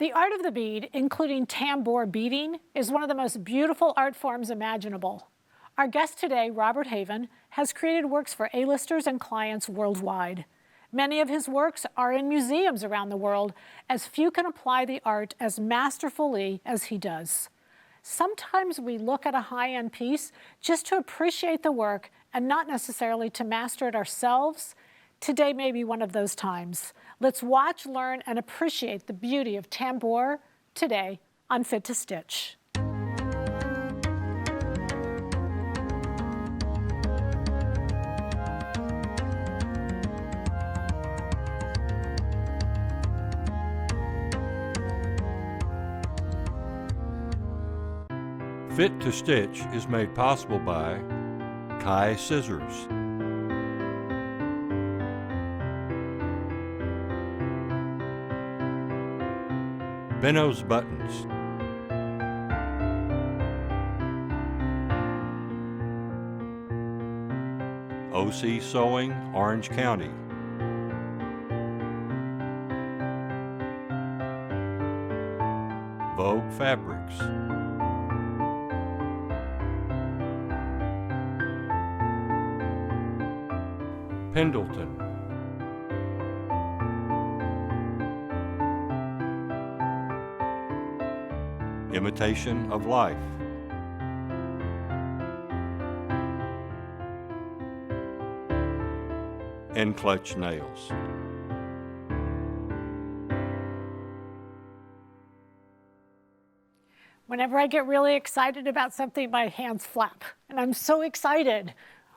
The art of the bead, including tambour beading, is one of the most beautiful art forms imaginable. Our guest today, Robert Haven, has created works for A-listers and clients worldwide. Many of his works are in museums around the world, as few can apply the art as masterfully as he does. Sometimes we look at a high-end piece just to appreciate the work and not necessarily to master it ourselves. Today may be one of those times. Let's watch, learn, and appreciate the beauty of tambour today on Fit to Stitch. Fit to Stitch is made possible by Kai Scissors, Benno's Buttons, OC Sewing, Orange County, Vogue Fabrics, Pendleton, Imitation of Life, and Clutch Nails. Whenever I get really excited about something, my hands flap, and I'm so excited.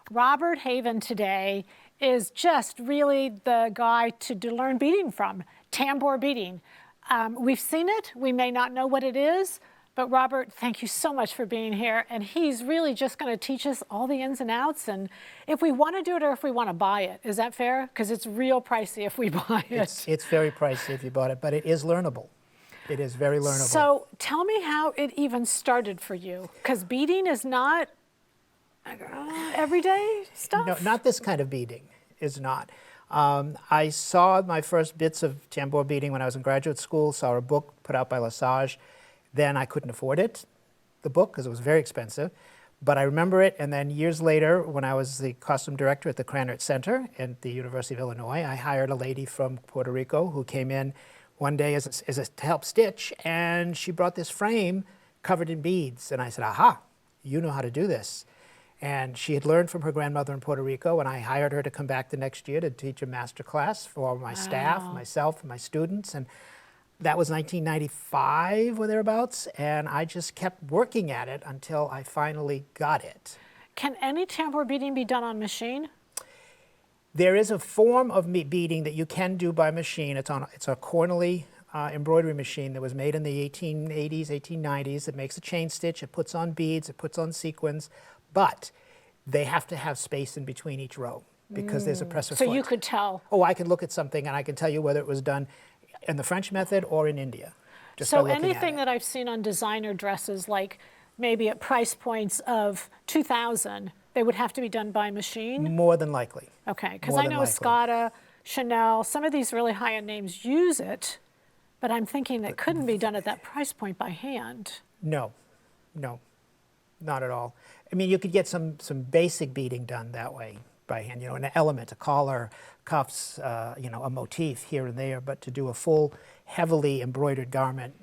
Robert Haven today is just really the guy to learn beading from, tambour beading. We've seen it, we may not know what it is, but Robert, thank you so much for being here. And he's really just gonna teach us all the ins and outs, and if we wanna do it or if we wanna buy it. Is that fair? Because it's real pricey if we buy it. It's very pricey if you bought it, but it is learnable. It is very learnable. So tell me how it even started for you, because beading is not everyday stuff? No, not this kind of beading is not. I saw my first bits of tambour beading when I was in graduate school, saw a book put out by Lesage. Then I couldn't afford it, the book, because it was very expensive. But I remember it, and then years later, when I was the costume director at the Krannert Center at the University of Illinois, I hired a lady from Puerto Rico who came in one day to help stitch, and she brought this frame covered in beads. And I said, aha, you know how to do this. And she had learned from her grandmother in Puerto Rico, and I hired her to come back the next year to teach a master class for my staff, myself, and my students. And that was 1995 or thereabouts, and I just kept working at it until I finally got it. Can any tambour beading be done on machine? There is a form of beading that you can do by machine. It's a Cornely embroidery machine that was made in the 1880s, 1890s. It makes a chain stitch, it puts on beads, it puts on sequins, but they have to have space in between each row because there's a presser foot. So you could tell. Oh, I can look at something and I can tell you whether it was done in the French method or in India. So anything that I've seen on designer dresses, like maybe at price points of $2,000, they would have to be done by machine? More than likely. Okay, because I know Escada, Chanel, some of these really high-end names use it, but I'm thinking it couldn't be done at that price point by hand. No, no, not at all. I mean, you could get some basic beading done that way by hand, you know, an element, a collar, cuffs, you know, a motif here and there, but to do a full, heavily embroidered garment,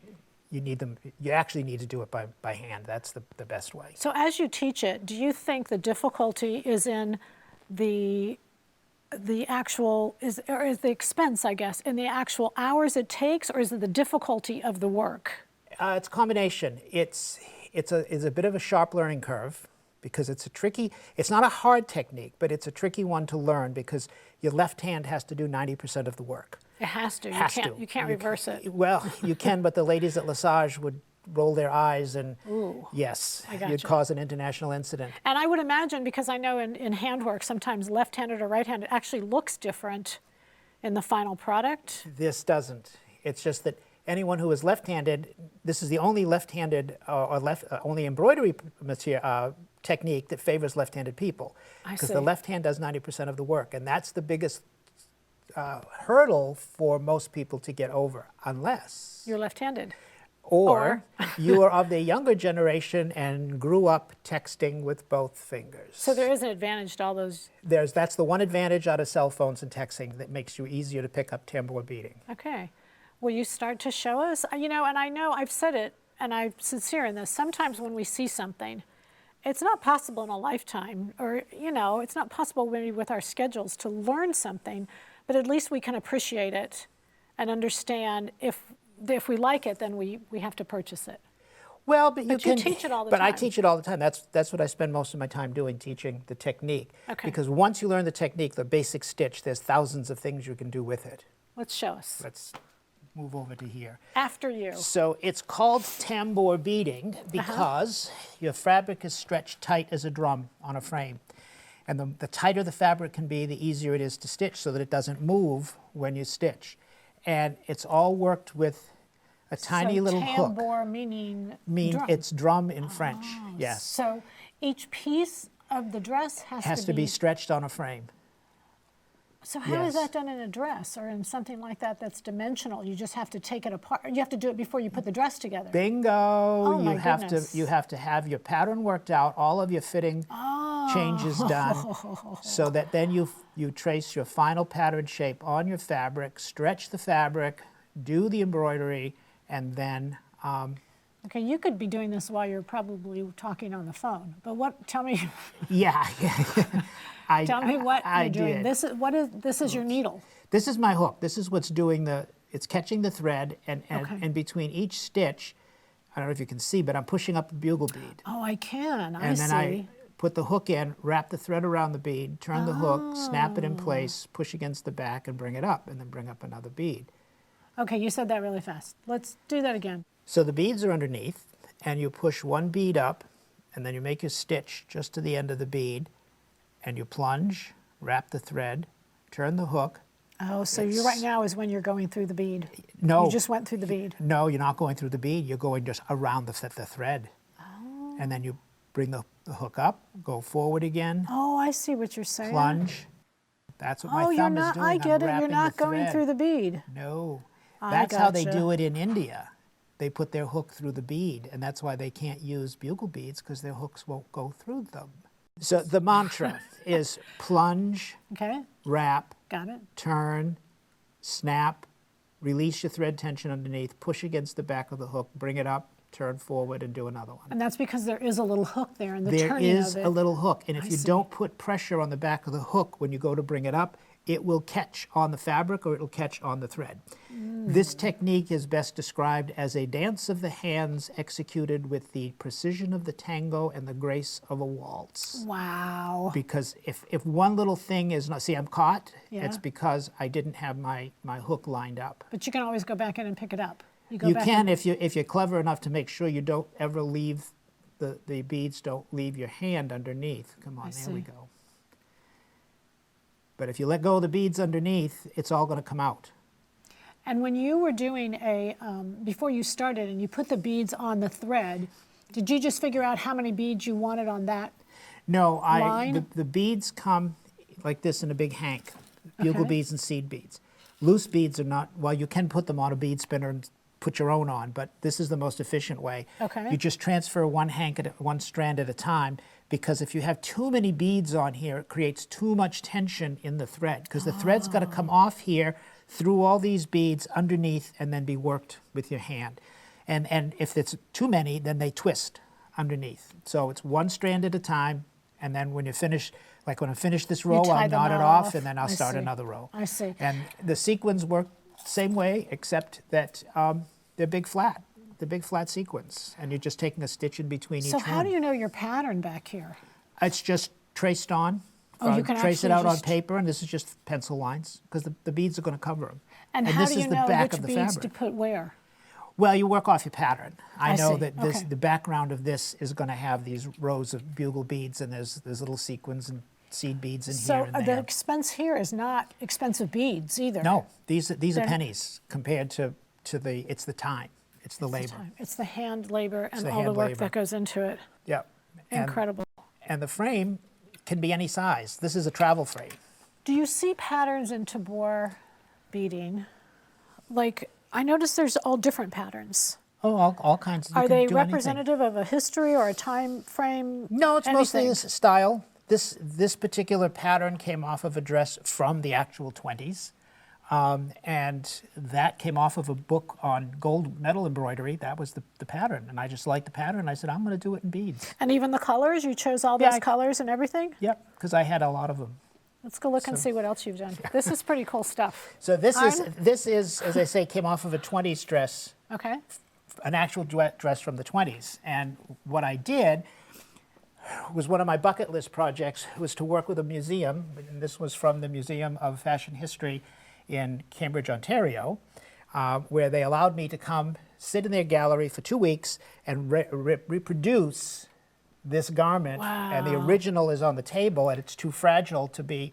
you actually need to do it by hand. That's the best way. So as you teach it, do you think the difficulty is in the actual, or is the expense, I guess, in the actual hours it takes, or is it the difficulty of the work? It's a combination. It's a bit of a sharp learning curve because it's not a hard technique, but it's a tricky one to learn because your left hand has to do 90% of the work. It has to. You can't reverse it. Well, you can, but the ladies at Lesage would roll their eyes and yes, you'd cause an international incident. And I would imagine, because I know in handwork, sometimes left-handed or right-handed actually looks different in the final product. This doesn't. It's just that anyone who is left-handed, this is the only left-handed only embroidery material, technique that favors left-handed people. Because the left hand does 90% of the work, and that's the biggest hurdle for most people to get over, unless You're left-handed. or you are of the younger generation and grew up texting with both fingers. So there is an advantage to all those. That's the one advantage out of cell phones and texting that makes you easier to pick up tambour beating. Okay. Will you start to show us? You know, and I know I've said it, and I'm sincere in this. Sometimes when we see something, it's not possible in a lifetime, or, you know, it's not possible maybe with our schedules to learn something, but at least we can appreciate it and understand if we like it, then we have to purchase it. Well, but you you can teach it all the But I time. teach it all the time. That's what I spend most of my time doing, teaching the technique. Okay. Because once you learn the technique, the basic stitch, there's thousands of things you can do with it. Let's show us. Let's move over to here. After you. So it's called tambour beating because your fabric is stretched tight as a drum on a frame. And the tighter the fabric can be, the easier it is to stitch so that it doesn't move when you stitch. And it's all worked with a tiny so little hook. tambour meaning drum. It's drum in French, yes. So each piece of the dress Has to be stretched on a frame. So how is yes. that done in a dress or in something like that that's dimensional? You just have to take it apart. You have to do it before you put the dress together. Bingo! my you have goodness. to have your pattern worked out, all of your fitting changes done, so that then you trace your final pattern shape on your fabric, stretch the fabric, do the embroidery, and then Okay, you could be doing this while you're probably talking on the phone. But what? Tell me. yeah. Tell me what I you're doing. did. This is your needle. This is my hook. This is what's doing it's catching the thread, and Okay. between each stitch, I don't know if you can see, but I'm pushing up the bugle bead. Oh, I can. And then see. I put the hook in, wrap the thread around the bead, turn the hook, snap it in place, push against the back, and bring it up, and then bring up another bead. Okay, you said that really fast. Let's do that again. So the beads are underneath, and you push one bead up, and then you make your stitch just to the end of the bead, and you plunge, wrap the thread, turn the hook. Oh, so you right now is when you're going through the bead. No. You just went through the bead. No, you're not going through the bead. You're going just around the thread. Oh. And then you bring the hook up, go forward again, Oh, I see what you're saying. plunge. That's what my Oh, thumb you're is not. doing. I I'm get it. You're wrapping not the going thread. through the bead. No. I That's how they gotcha. do it in India. They put their hook through the bead, and that's why they can't use bugle beads, because their hooks won't go through them. So the mantra is plunge, Okay, wrap, got it. turn, snap, release your thread tension underneath, push against the back of the hook, bring it up, turn forward, and do another one. And that's because there is a little hook there in the There turning is of it. a little hook, and if I you see. don't put pressure on the back of the hook when you go to bring it up, it will catch on the fabric or it'll catch on the thread. This technique is best described as a dance of the hands executed with the precision of the tango and the grace of a waltz. Wow. Because if one little thing is not, see, I'm caught, it's Yeah. because I didn't have my hook lined up. But you can always go back in and pick it up. Go You back can in- if you're clever enough to make sure you don't ever leave, the beads don't leave your hand underneath. Come on, there we see. go. But if you let go of the beads underneath, it's all going to come out. And when you were doing before you started and you put the beads on the thread, did you just figure out how many beads you wanted on that? No, Line? the beads come like this in a big hank, bugle Okay. beads and seed beads. Loose beads are not, well, you can put them on a bead spinner and put your own on, but this is the most efficient way. Okay. You just transfer one strand at a time, because if you have too many beads on here, it creates too much tension in the thread, because the thread's got to come off here through all these beads underneath and then be worked with your hand. And if it's too many, then they twist underneath. So it's one strand at a time, and then when you finish, like when I finish this row, tie I'll them knot it all off, off. and then I'll I start see. another row. I see. And the sequins work same way, except that they're big flat. The big flat sequins, and you're just taking a stitch in between So each how one. do you know your pattern back here? It's just traced on. Oh, you can trace it actually out on just- paper, and this is just pencil lines, because the beads are going to cover them. And how this do you is the know back which of the beads fabric. to put where? Well, you work off your pattern. I I know see. that Okay. the background of this is going to have these rows of bugle beads, and there's little sequins and seed beads in So here and the there. expense here is not expensive beads either. No, these are They're- pennies compared to it's the time, it's the labor. It's the hand labor and the all the hand work labor. that goes into it. Yep. And, Incredible. and the frame can be any size. This is a travel frame. Do you see patterns in tabor beading, like I noticed there's all different patterns. Oh, all kinds. You Are can they do anything. representative of a history or a time frame? No, it's mostly anything? this style. This particular pattern came off of a dress from the actual 20s. And that came off of a book on gold metal embroidery. That was the pattern. And I just liked the pattern. I said, I'm going to do it in beads. And even the colors? You chose all Yeah, those colors and everything? Yep, because I had a lot of them. Let's go look and see what else you've done. This is pretty cool stuff. So this Mine? is, as I say, came off of a 20s dress, Okay. an actual dress from the 20s. And what I did was one of my bucket list projects was to work with a museum. And this was from the Museum of Fashion History in Cambridge, Ontario, where they allowed me to come sit in their gallery for 2 weeks and reproduce this garment. Wow. And the original is on the table, and it's too fragile to be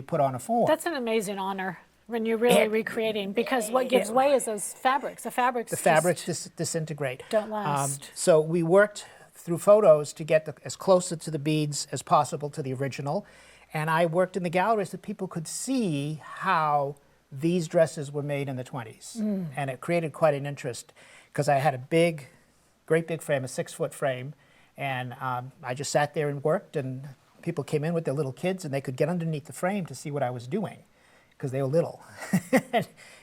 put on a form. That's an amazing honor when you're really recreating, because what gives way is those fabrics. The fabrics Disintegrate. don't last. So we worked through photos to get as close to the beads as possible to the original. And I worked in the gallery so that people could see how these dresses were made in the 20s. And it created quite an interest because I had a great big frame, a 6-foot frame. And I just sat there and worked, and people came in with their little kids and they could get underneath the frame to see what I was doing because they were little.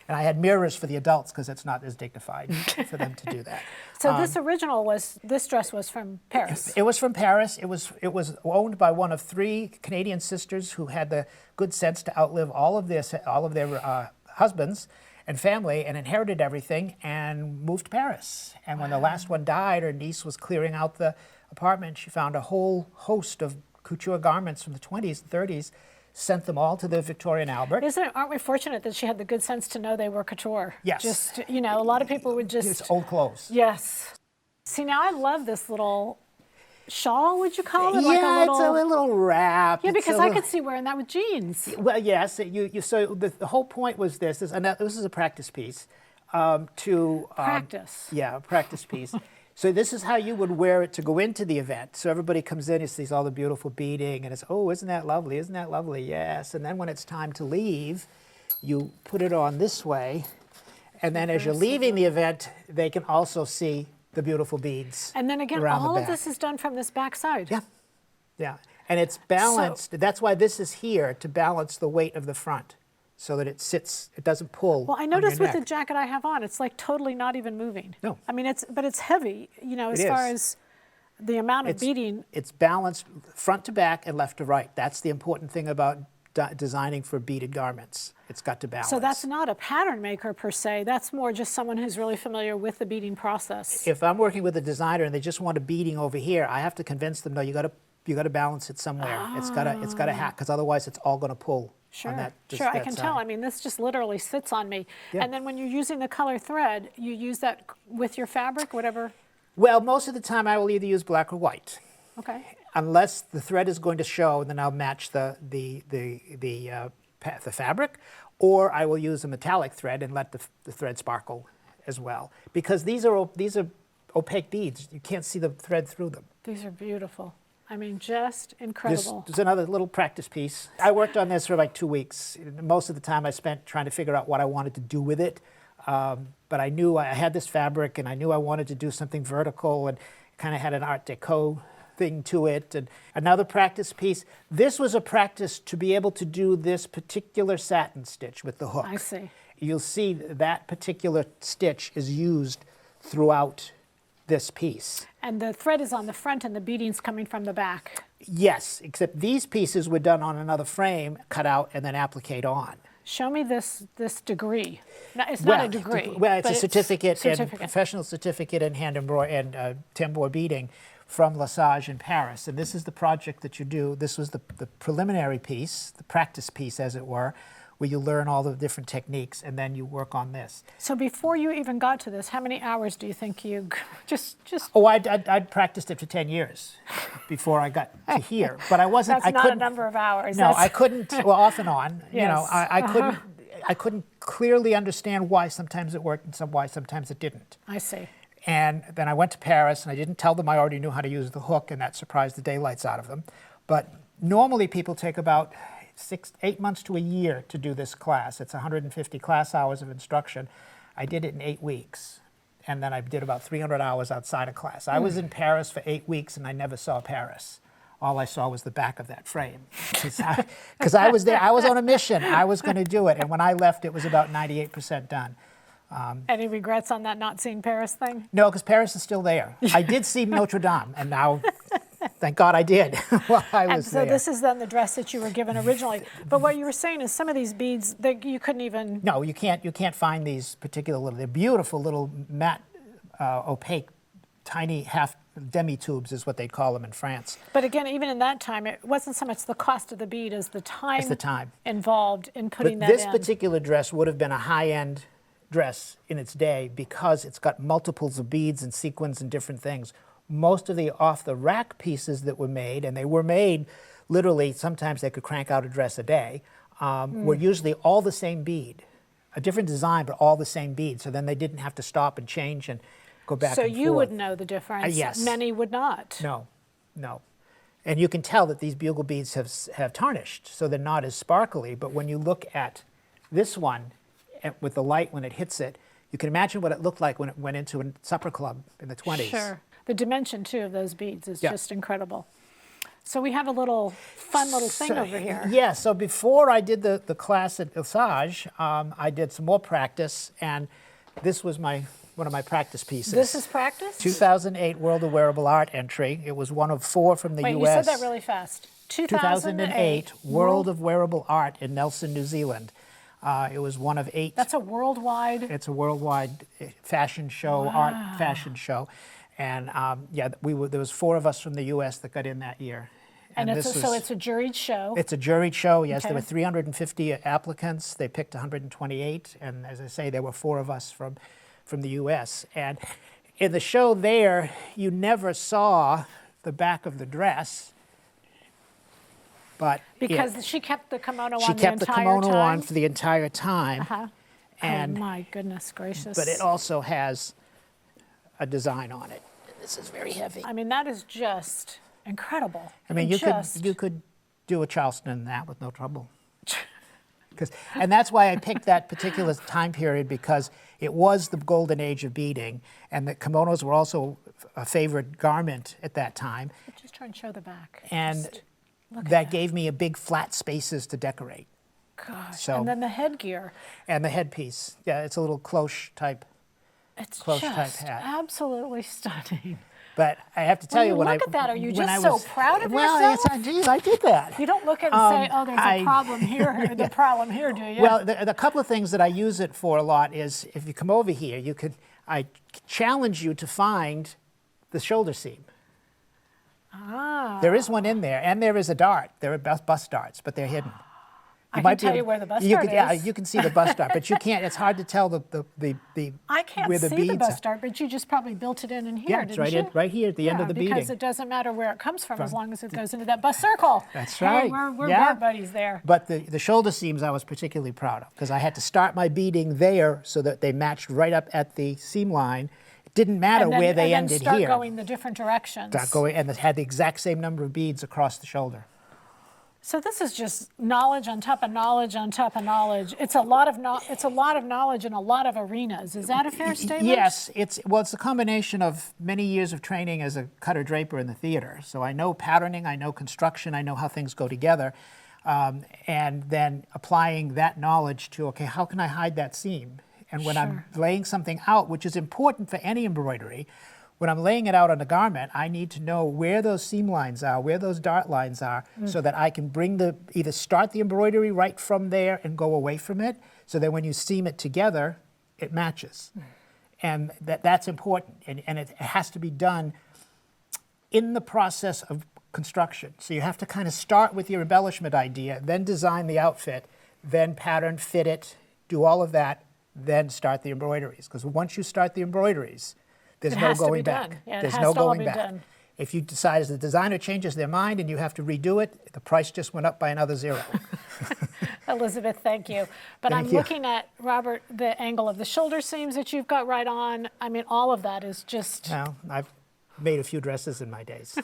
And I had mirrors for the adults because it's not as dignified for them to do that. So this dress was from Paris. It was from Paris. It was owned by one of 3 Canadian sisters who had the good sense to outlive all of their husbands and family and inherited everything and moved to Paris. And when the last one died, her niece was clearing out the apartment. She found a whole host of couture garments from the 20s and 30s, sent them all to the Victoria and Albert. Aren't we fortunate that she had the good sense to know they were couture? Yes. Just, a lot of people would just... It's old clothes. Yes. See, now I love this little shawl, would you call it? Yeah, Like a little... it's a little wrap. Yeah, It's because a I little- could see wearing that with jeans. Well, yes. So the whole point was this is a practice piece. Practice. Yeah, a practice piece. So this is how you would wear it to go into the event. So everybody comes in and sees all the beautiful beading, and it's, oh, isn't that lovely? Isn't that lovely? Yes. And then when it's time to leave, you put it on this way, and then as you're leaving the event, they can also see the beautiful beads. And then again, around the all of back. this is done from this back side. Yeah, yeah. And it's balanced. That's why this is here, to balance the weight of the front so that it sits, it doesn't pull. Well, I on your noticed with the neck. jacket I have on, it's like totally not even moving. No. I mean, but it's heavy, as It far is. as the amount of It's- beading. It's balanced front to back and left to right. That's the important thing about designing for beaded garments. It's got to balance. So that's not a pattern maker per se. That's more just someone who's really familiar with the beading process. If I'm working with a designer and they just want a beading over here, I have to convince them, no, you got to balance it somewhere. It's got to hack, because otherwise it's all going to pull. Sure, On that, sure, I that can side. tell. I mean, this just literally sits on me. Yeah. And then when you're using the color thread, you use that with your fabric, whatever. Well, most of the time I will either use black or white. Okay. Unless the thread is going to show, then I'll match the fabric, or I will use a metallic thread and let the thread sparkle as well. Because these are opaque beads. You can't see the thread through them. These are beautiful. I mean, just incredible. There's another little practice piece. I worked on this for like 2 weeks. Most of the time I spent trying to figure out what I wanted to do with it. But I knew I had this fabric, and I knew I wanted to do something vertical, and kind of had an Art Deco thing to it. And another practice piece. This was a practice to be able to do this particular satin stitch with the hook. I see. You'll see that particular stitch is used throughout this piece. And the thread is on the front and the beading's coming from the back. Yes, except these pieces were done on another frame, cut out, and then appliqued on. Show me this degree. No, it's not a degree. Well, it's but a certificate, and certificate. professional certificate in hand embroidery and tambour beading from Lesage in Paris. And this is the project that you do. This was the preliminary piece, the practice piece, as it were, where you learn all the different techniques, and then you work on this. So before you even got to this, how many hours do you think you just? Oh, I'd practiced it for 10 years before I got to here, but I wasn't. That's I not a couldn't, number of hours. No, I couldn't. Well, off and on. You know, Yes. I couldn't clearly understand why sometimes it worked and why sometimes it didn't. I see. And then I went to Paris, and I didn't tell them I already knew how to use the hook, and that surprised the daylights out of them. But normally people take about 8 months to a year to do this class. It's 150 class hours of instruction. I did it in 8 weeks. And then I did about 300 hours outside of class. I was in Paris for 8 weeks and I never saw Paris. All I saw was the back of that frame. Because I was there, I was on a mission. I was going to do it. And when I left, it was about 98% done. Any regrets on that not seeing Paris thing? No, because Paris is still there. I did see Notre Dame, and now, thank God I did while I was And so there. this is then the dress that you were given originally. But what you were saying is some of these beads that you couldn't even. No, you can't find these particular little. They're beautiful little matte, opaque, tiny half demi tubes is what they'd call them in France. But again, even in that time, it wasn't so much the cost of the bead as the time, involved in putting But that this in. particular dress would have been a high-end dress in its day because it's got multiples of beads and sequins and different things. Most of the off-the-rack pieces that were made, and they were made literally, sometimes they could crank out a dress a day, were usually all the same bead. A different design, but all the same bead. So then they didn't have to stop and change and go back So and you forth. would know the difference. Yes. Many would not. No, no. And you can tell that these bugle beads have tarnished, so they're not as sparkly. But when you look at this one, with the light when it hits it, you can imagine what it looked like when it went into a supper club in the 20s. Sure. The dimension, too, of those beads is Yeah. just incredible. So we have a little fun little thing over here. Yeah, so before I did the class at Lesage, I did some more practice, and this was one of my practice pieces. This is practice? 2008 World of Wearable Art entry. It was one of 4 from the Wait, U.S. you said that really fast. 2008 World of Wearable Art in Nelson, New Zealand. It was one of 8. That's a worldwide. It's a worldwide fashion show, art fashion show, and yeah, there was 4 of us from the U.S. that got in that year. And it's so it's a juried show. It's a juried show. Yes, there Okay. were 350 applicants. They picked 128, and as I say, there were 4 of us from the U.S. And in the show there, you never saw the back of the dress. But Because she kept the kimono on she the kept the entire kimono time. on for the entire time. Uh-huh. And oh my goodness gracious. but it also has a design on it. This is very heavy. I mean, that is just incredible. I mean, you could do a Charleston in that with no trouble. And that's why I picked that particular time period, because it was the golden age of beading, and the kimonos were also a favorite garment at that time. Just try and show the back. And Just look at that gave me a big flat spaces to decorate. Gosh. So- And then the headgear. And the headpiece, yeah, it's a little cloche type. It's Close type just hat. absolutely stunning. But I have to tell you, you when look at that, are you when just I so was- proud of well, yourself? Geez, I did that. You don't look at it and say, oh, there's a I- problem here, or the problem here, do you? Well, the couple of things that I use it for a lot is, if you come over here, I challenge you to find the shoulder seam. Ah. There is one in there, and there is a dart. There are bust darts, but they're hidden. I can tell you where the bust dart is. Yeah, you can see the bust dart, but you can't. It's hard to tell the I can't where the see beads the bust are. dart, but you just probably built it in here, Yeah, it's didn't you? right here at the end of the because beading. it doesn't matter where it comes from as long as it goes into that bust circle. That's Hey, right. we're Yeah. bar buddies there. But the shoulder seams I was particularly proud of, because I had to start my beading there so that they matched right up at the seam line. It didn't matter And then, where they and ended then start here. going the different directions. Start going, and it had the exact same number of beads across the shoulder. So this is just knowledge on top of knowledge on top of knowledge. It's a lot of knowledge in a lot of arenas. Is that a fair statement? Yes, it's a combination of many years of training as a cutter draper in the theater. So I know patterning, I know construction, I know how things go together, and then applying that knowledge to, okay, how can I hide that seam? And when I'm laying something out, which is important for any embroidery, when I'm laying it out on a garment, I need to know where those seam lines are, where those dart lines are, so that I can either start the embroidery right from there and go away from it, so that when you seam it together, it matches. And that's important, and it has to be done in the process of construction. So you have to kind of start with your embellishment idea, then design the outfit, then pattern, fit it, do all of that, then start the embroideries. Because once you start the embroideries, there's It no has to be going done. back. Yeah, it There's has no to all going be back. done. If you decide, as the designer changes their mind and you have to redo it, the price just went up by another 0. Elizabeth, thank you. But Thank I'm you. looking at, Robert, the angle of the shoulder seams that you've got right on. I mean, all of that is just... Now, I've made a few dresses in my days.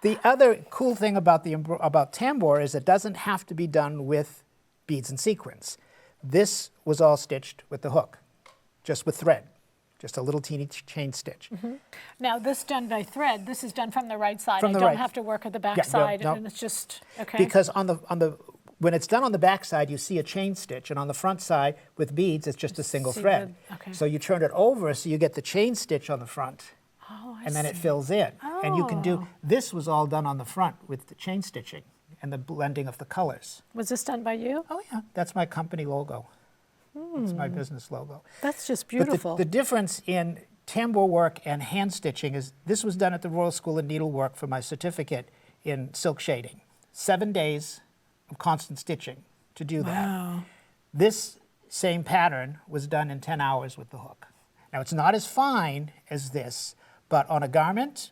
The other cool thing about about tambour is it doesn't have to be done with beads and sequins. This was all stitched with the hook, just with thread, just a little teeny chain stitch. Now, this done by thread, this is done from the right side. From the I don't right. have to work at the back Yeah, no, side, no. and it's just, okay. Because when it's done on the back side, you see a chain stitch, and on the front side with beads, it's just a single See thread. okay. So you turn it over so you get the chain stitch on the front, Oh, I and then it see. fills in. And you can do, Oh. this was all done on the front with the chain stitching and the blending of the colors. Was this done by you? Oh yeah, that's my company logo. It's my business logo. That's just But beautiful. the difference in tambour work and hand stitching is this was done at the Royal School of Needlework for my certificate in silk shading. 7 days of constant stitching to do that. Wow. This same pattern was done in 10 hours with the hook. Now it's not as fine as this, but on a garment,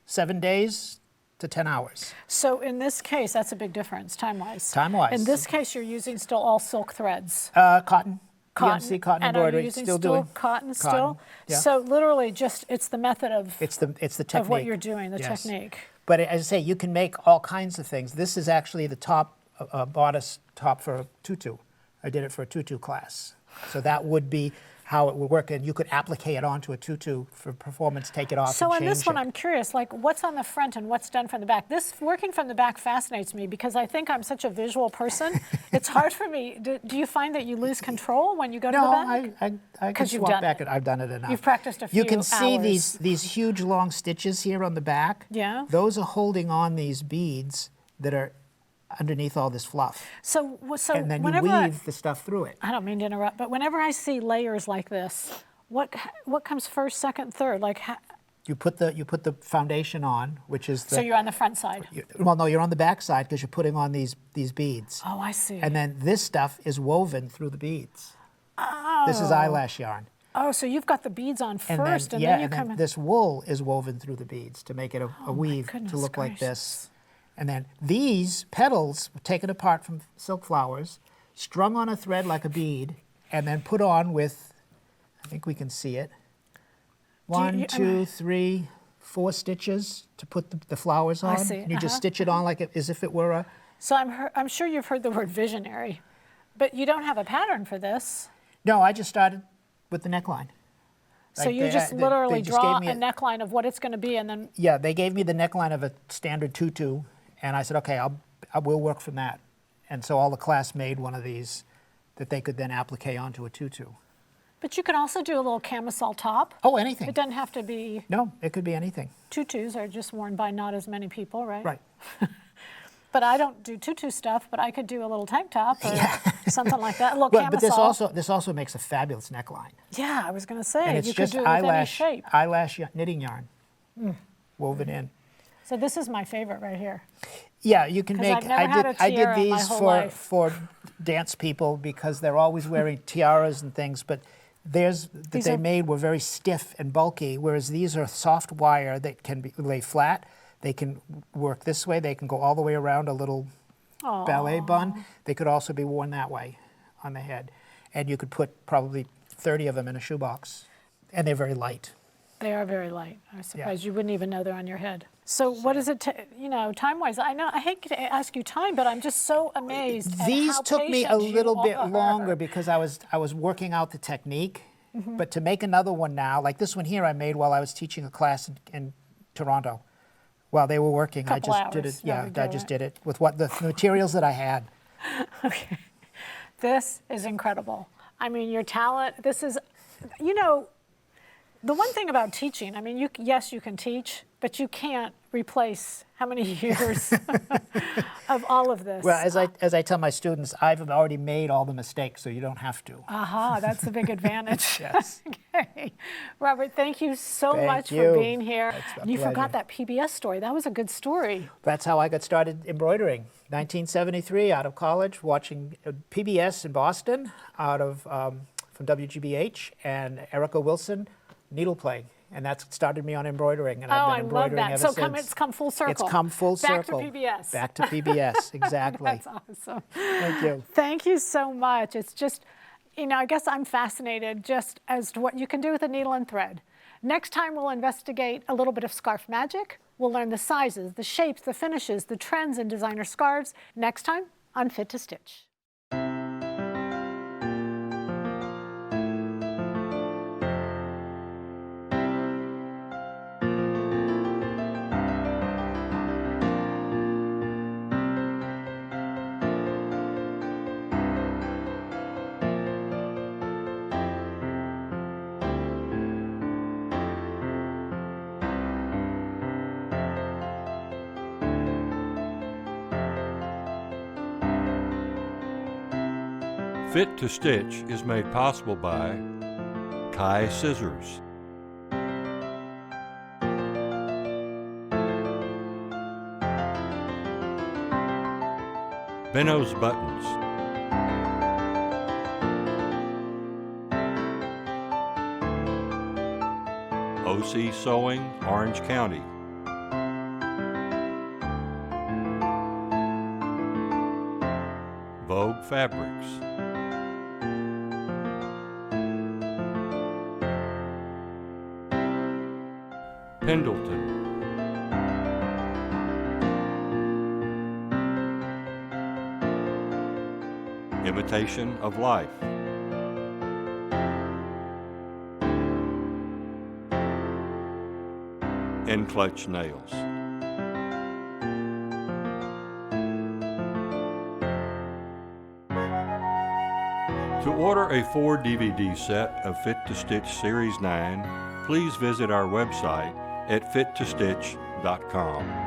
7 days to 10 hours. So in this case, that's a big difference, time-wise. Time-wise. In this case, you're using still all silk threads. Cotton, Cotton. PMC cotton And are you embroidery, using still doing. cotton still? yeah. So literally just, it's the method of It's the technique. of what you're doing, the Yes. technique. But as I say, you can make all kinds of things. This is actually the top, bodice top for a tutu. I did it for a tutu class. So that would be how it would work, and you could applique it onto a tutu for performance, take it off, So and on change this one, it. I'm curious, like what's on the front and what's done from the back? This working from the back fascinates me because I think I'm such a visual person. It's hard for me. Do you find that you lose control when you go to the back? No, I can 'Cause you've swap done back. it. I've done it enough. You've practiced a You few can see hours. these huge long stitches here on the back. Yeah. Those are holding on these beads that are underneath all this fluff. So And then you whenever weave the stuff through it. I don't mean to interrupt, but whenever I see layers like this, what comes first, second, third? Like, You put the foundation on, which is the. so you're on the front side. Well, no, you're on the back side because you're putting on these beads. Oh, I see. And then this stuff is woven through the beads. Oh. This is eyelash yarn. Oh, so you've got the beads on And first, then, and yeah, then you and come then in. this wool is woven through the beads to make it a weave to goodness look like gracious. this. And then these petals were taken apart from silk flowers, strung on a thread like a bead, and then put on with, I think we can see it, one, two, three, 4 stitches to put the flowers on. I see, And you just uh-huh, stitch it on like as if it were a. So I'm sure you've heard the word visionary, but you don't have a pattern for this. No, I just started with the neckline. So Like you they- just they literally just draw gave me a neckline of what it's going to be, and then Yeah, they gave me the neckline of a standard tutu, and I said, okay, I will work from that. And so all the class made one of these that they could then applique onto a tutu. but you can also do a little camisole top. Oh, anything. It doesn't have to be. No, it could be anything. Tutus are just worn by not as many people, right? Right. But I don't do tutu stuff, but I could do a little tank top or something like that, a little But camisole. this also makes a fabulous neckline. Yeah, I was going to say, And it's you could just do it with any shape. eyelash knitting yarn woven in. So this is my favorite right here. Yeah, you can 'Cause make. I've never had a I did tiara in my these whole for life. dance people because they're always wearing tiaras and things. But theirs that These they are- made were very stiff and bulky, whereas these are soft wire that can be lay flat. They can work this way. They can go all the way around a little ballet bun. They could also be worn that way on the head, and you could put probably 30 of them in a shoebox, and they're very light. They are very light. I suppose you wouldn't even know they're on your head. So what is it, time-wise? I know I hate to ask you time, but I'm just so amazed at These how took me a patient you little bit are. longer because I was working out the technique. Mm-hmm. But to make another one now, like this one here, I made while I was teaching a class in Toronto. While they were working, I Couple just did hours, it. no Yeah, big I deal, just right? did it with what the materials that I had. Okay. This is incredible. I mean, your talent, this is, the one thing about teaching, I mean, yes, you can teach, but you can't replace how many years of all of this. Well, as I tell my students, I've already made all the mistakes, so you don't have to. Aha, that's the big advantage. Yes. Okay. Robert, thank you so Thank much you. for being here. It's a And you pleasure. forgot that PBS story. That was a good story. That's how I got started embroidering. 1973, out of college, watching PBS in Boston, from WGBH, and Erica Wilson needle playing, and that's what started me on embroidering. And Oh, I've I been love embroidering that. ever So since. it's come full circle. It's come full circle. Back to PBS. Back to PBS, exactly. That's awesome. Thank you. Thank you so much. It's just, I guess I'm fascinated just as to what you can do with a needle and thread. Next time, we'll investigate a little bit of scarf magic. We'll learn the sizes, the shapes, the finishes, the trends in designer scarves. Next time on Fit to Stitch. Fit to Stitch is made possible by Kai Scissors, Benno's Buttons, OC Sewing, Orange County, Vogue Fabrics, Pendleton, Imitation of Life, N-Clutch Nails. To order a 4-DVD set of Fit to Stitch Series 9, please visit our website at fittostitch.com.